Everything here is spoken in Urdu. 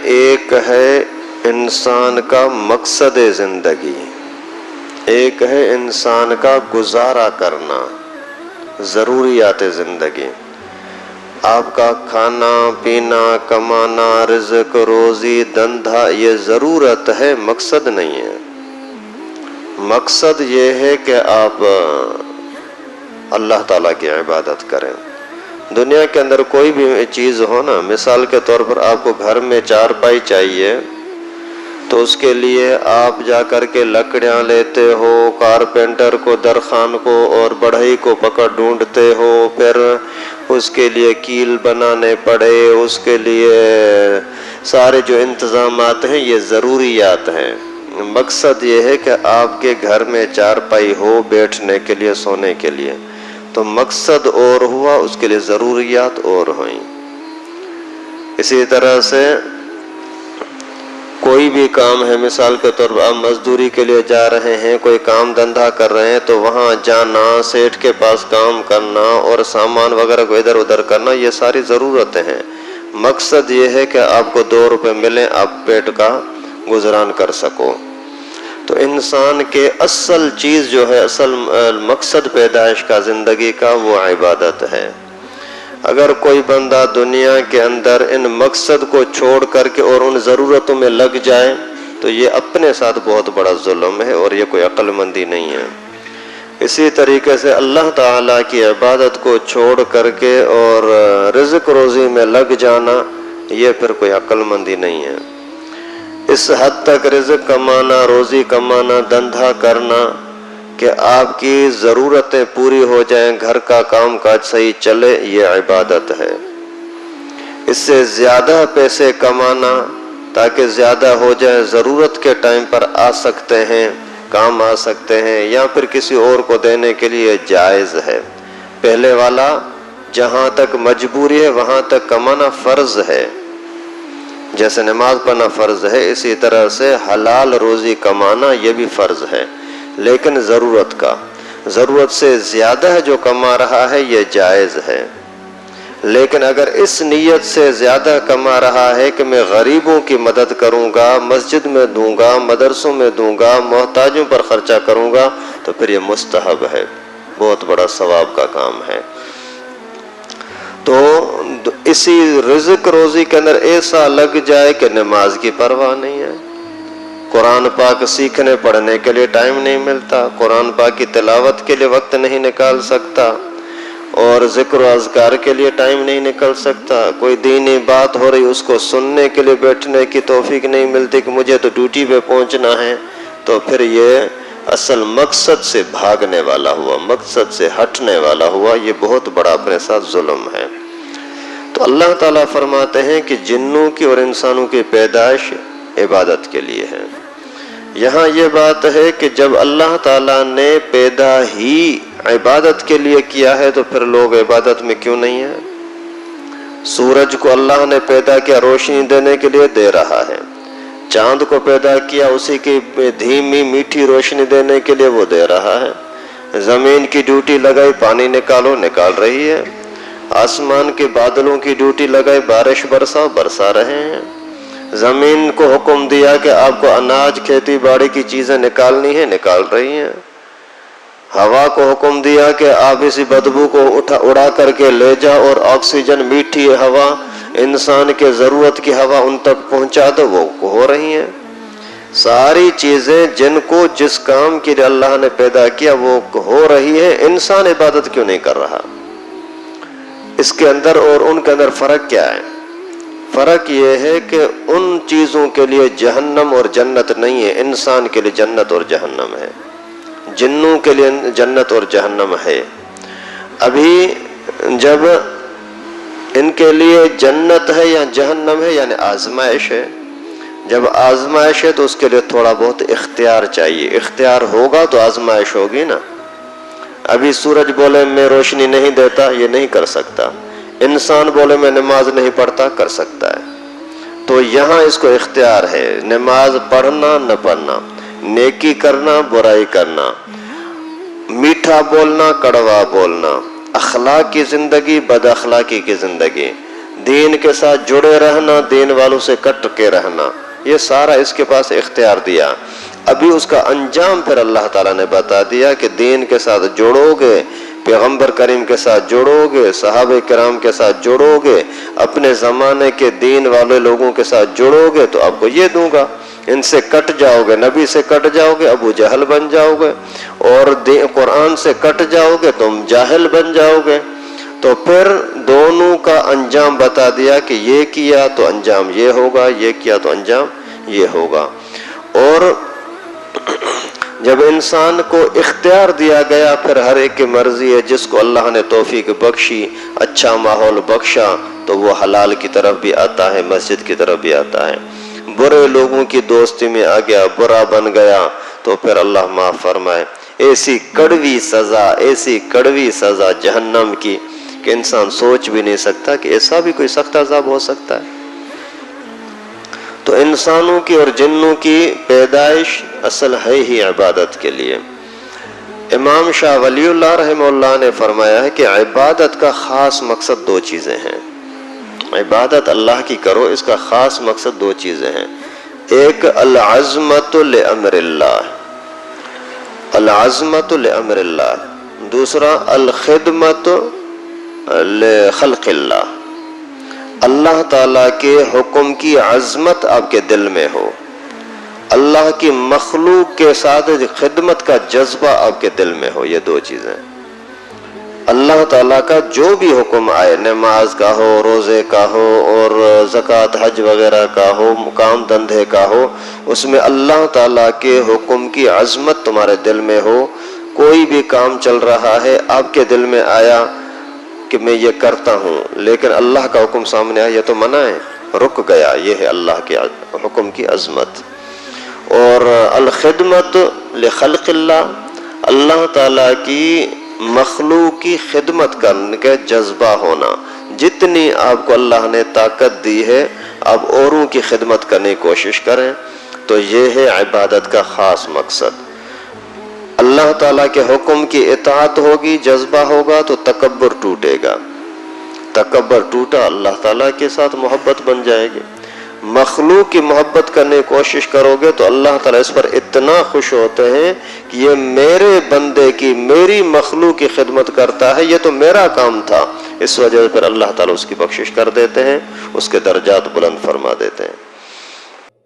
ایک ہے انسان کا مقصد زندگی، ایک ہے انسان کا گزارا کرنا، ضروریات زندگی۔ آپ کا کھانا پینا، کمانا، رزق روزی دھندا یہ ضرورت ہے، مقصد نہیں ہے۔ مقصد یہ ہے کہ آپ اللہ تعالیٰ کی عبادت کریں۔ دنیا کے اندر کوئی بھی چیز ہو نا، مثال کے طور پر آپ کو گھر میں چارپائی چاہیے تو اس کے لیے آپ جا کر کے لکڑیاں لیتے ہو، کارپینٹر کو، درخان کو اور بڑھئی کو پکڑ ڈھونڈتے ہو، پھر اس کے لیے کیل بنانے پڑے، اس کے لیے سارے جو انتظامات ہیں یہ ضروریات ہیں۔ مقصد یہ ہے کہ آپ کے گھر میں چارپائی ہو بیٹھنے کے لیے، سونے کے لیے، تو مقصد اور ہوا، اس کے لیے ضروریات اور ہوئیں۔ اسی طرح سے کوئی بھی کام ہے، مثال کے طور پر آپ مزدوری کے لیے جا رہے ہیں، کوئی کام دھندا کر رہے ہیں تو وہاں جانا، سیٹھ کے پاس کام کرنا اور سامان وغیرہ کو ادھر ادھر کرنا، یہ ساری ضرورتیں ہیں۔ مقصد یہ ہے کہ آپ کو 2 روپے ملیں، آپ پیٹ کا گزران کر سکو۔ تو انسان کے اصل چیز جو ہے، اصل مقصد پیدائش کا، زندگی کا، وہ عبادت ہے۔ اگر کوئی بندہ دنیا کے اندر ان مقصد کو چھوڑ کر کے اور ان ضرورتوں میں لگ جائے تو یہ اپنے ساتھ بہت بڑا ظلم ہے اور یہ کوئی عقل مندی نہیں ہے۔ اسی طریقے سے اللہ تعالیٰ کی عبادت کو چھوڑ کر کے اور رزق روزی میں لگ جانا، یہ پھر کوئی عقل مندی نہیں ہے۔ اس حد تک رزق کمانا، روزی کمانا، دھندا کرنا کہ آپ کی ضرورتیں پوری ہو جائیں، گھر کا کام کاج صحیح چلے، یہ عبادت ہے۔ اس سے زیادہ پیسے کمانا تاکہ زیادہ ہو جائے، ضرورت کے ٹائم پر آ سکتے ہیں، کام آ سکتے ہیں، یا پھر کسی اور کو دینے کے لیے جائز ہے۔ پہلے والا جہاں تک مجبوری ہے وہاں تک کمانا فرض ہے، جیسے نماز پڑھنا فرض ہے، اسی طرح سے حلال روزی کمانا یہ بھی فرض ہے، لیکن ضرورت سے زیادہ جو کما رہا ہے یہ جائز ہے۔ لیکن اگر اس نیت سے زیادہ کما رہا ہے کہ میں غریبوں کی مدد کروں گا، مسجد میں دوں گا، مدرسوں میں دوں گا، محتاجوں پر خرچہ کروں گا، تو پھر یہ مستحب ہے، بہت بڑا ثواب کا کام ہے۔ تو اسی رزق روزی کے اندر ایسا لگ جائے کہ نماز کی پرواہ نہیں ہے، قرآن پاک سیکھنے پڑھنے کے لیے ٹائم نہیں ملتا، قرآن پاک کی تلاوت کے لیے وقت نہیں نکال سکتا، اور ذکر و اذکار کے لیے ٹائم نہیں نکل سکتا، کوئی دینی بات ہو رہی اس کو سننے کے لیے بیٹھنے کی توفیق نہیں ملتی کہ مجھے تو ڈیوٹی پہ پہنچنا ہے، تو پھر یہ اصل مقصد سے بھاگنے والا ہوا، مقصد سے ہٹنے والا ہوا، یہ بہت بڑا اپنے ساتھ ظلم ہے۔ تو اللہ تعالیٰ فرماتے ہیں کہ جنوں کی اور انسانوں کی پیدائش عبادت کے لیے ہے۔ یہاں یہ بات ہے کہ جب اللہ تعالیٰ نے پیدا ہی عبادت کے لیے کیا ہے تو پھر لوگ عبادت میں کیوں نہیں ہیں؟ سورج کو اللہ نے پیدا کیا روشنی دینے کے لیے، دے رہا ہے۔ چاند کو پیدا کیا اسی کی دھیمی میٹھی روشنی دینے کے لیے، وہ دے رہا ہے۔ زمین کی ڈیوٹی لگائی پانی نکالو، نکال رہی ہے۔ آسمان کے بادلوں کی ڈیوٹی لگائی بارش برساؤ، برسا رہے ہیں۔ زمین کو حکم دیا کہ آپ کو اناج کھیتی باڑی کی چیزیں نکالنی ہیں، نکال رہی ہیں۔ ہوا کو حکم دیا کہ آپ اسی بدبو کو اڑا کر کے لے جاؤ اور آکسیجن میٹھی ہوا، انسان کے ضرورت کی ہوا ان تک پہنچا دو، وہ ہو رہی ہیں۔ ساری چیزیں جن کو جس کام کے لیے اللہ نے پیدا کیا وہ ہو رہی ہے، انسان عبادت کیوں نہیں کر رہا؟ اس کے اندر اور ان کے اندر فرق کیا ہے؟ فرق یہ ہے کہ ان چیزوں کے لیے جہنم اور جنت نہیں ہے، انسان کے لیے جنت اور جہنم ہے، جنوں کے لیے جنت اور جہنم ہے۔ ابھی جب ان کے لیے جنت ہے یا جہنم ہے، یعنی آزمائش ہے۔ جب آزمائش ہے تو اس کے لیے تھوڑا بہت اختیار چاہیے، اختیار ہوگا تو آزمائش ہوگی نا۔ ابھی سورج بولے میں روشنی نہیں دیتا، یہ نہیں کر سکتا۔ انسان بولے میں نماز نہیں پڑھتا، کر سکتا ہے۔ تو یہاں اس کو اختیار ہے، نماز پڑھنا نہ پڑھنا، نیکی کرنا برائی کرنا، میٹھا بولنا کڑوا بولنا، اخلاق کی زندگی بد اخلاقی کی زندگی، دین کے ساتھ جڑے رہنا، دین والوں سے کٹ کے رہنا، یہ سارا اس کے پاس اختیار دیا۔ ابھی اس کا انجام پھر اللہ تعالیٰ نے بتا دیا کہ دین کے ساتھ جوڑو گے، پیغمبر کریم کے ساتھ جوڑو گے، صحابہ کرام کے ساتھ جوڑو گے، اپنے زمانے کے دین والے لوگوں کے ساتھ جوڑو گے تو آپ کو یہ دوں گا۔ ان سے کٹ جاؤ گے، نبی سے کٹ جاؤ گے، ابو جہل بن جاؤ گے، اور قرآن سے کٹ جاؤ گے تم جاہل بن جاؤ گے۔ تو پھر دونوں کا انجام بتا دیا کہ یہ کیا تو انجام یہ ہوگا، یہ کیا تو انجام یہ ہوگا۔ اور جب انسان کو اختیار دیا گیا، پھر ہر ایک کی مرضی ہے، جس کو اللہ نے توفیق بخشی، اچھا ماحول بخشا تو وہ حلال کی طرف بھی آتا ہے، مسجد کی طرف بھی آتا ہے۔ برے لوگوں کی دوستی میں آ گیا، برا بن گیا تو پھر اللہ معاف فرمائے۔ ایسی کڑوی سزا جہنم کی کہ انسان سوچ بھی نہیں سکتا کہ ایسا بھی کوئی سخت عذاب ہو سکتا ہے۔ تو انسانوں کی اور جنوں کی پیدائش اصل ہے ہی عبادت کے لیے۔ امام شاہ ولی اللہ رحمہ اللہ نے فرمایا ہے کہ عبادت کا خاص مقصد دو چیزیں ہیں۔ عبادت اللہ کی کرو، اس کا خاص مقصد دو چیزیں ہیں۔ ایک العظمت لامر اللہ، العظمت لامر اللہ، دوسرا الخدمت لخلق اللہ، اللہ تعالیٰ کے حکم کی عظمت آپ کے دل میں ہو، اللہ کی مخلوق کے ساتھ خدمت کا جذبہ آپ کے دل میں ہو۔ یہ دو چیزیں، اللہ تعالیٰ کا جو بھی حکم آئے، نماز کا ہو، روزے کا ہو، اور زکوٰۃ حج وغیرہ کا ہو، کام دھندے کا ہو، اس میں اللہ تعالیٰ کے حکم کی عظمت تمہارے دل میں ہو۔ کوئی بھی کام چل رہا ہے، آپ کے دل میں آیا کہ میں یہ کرتا ہوں، لیکن اللہ کا حکم سامنے آیا، یہ تو منع ہے، رک گیا، یہ ہے اللہ کے حکم کی عظمت۔ اور الخدمت لخلق اللہ، اللہ تعالیٰ کی مخلوق کی خدمت کرنے کا جذبہ ہونا۔ جتنی آپ کو اللہ نے طاقت دی ہے، آپ اوروں کی خدمت کرنے کی کوشش کریں، تو یہ ہے عبادت کا خاص مقصد۔ اللہ تعالیٰ کے حکم کی اطاعت ہوگی، جذبہ ہوگا تو تکبر ٹوٹے گا، تکبر ٹوٹا، اللہ تعالیٰ کے ساتھ محبت بن جائے گی۔ مخلوق کی محبت کرنے کی کوشش کرو گے تو اللہ تعالیٰ اس پر اتنا خوش ہوتے ہیں کہ یہ میرے بندے کی، میری مخلوق کی خدمت کرتا ہے، یہ تو میرا کام تھا، اس وجہ سے پھر اللہ تعالیٰ اس کی بخشش کر دیتے ہیں، اس کے درجات بلند فرما دیتے ہیں۔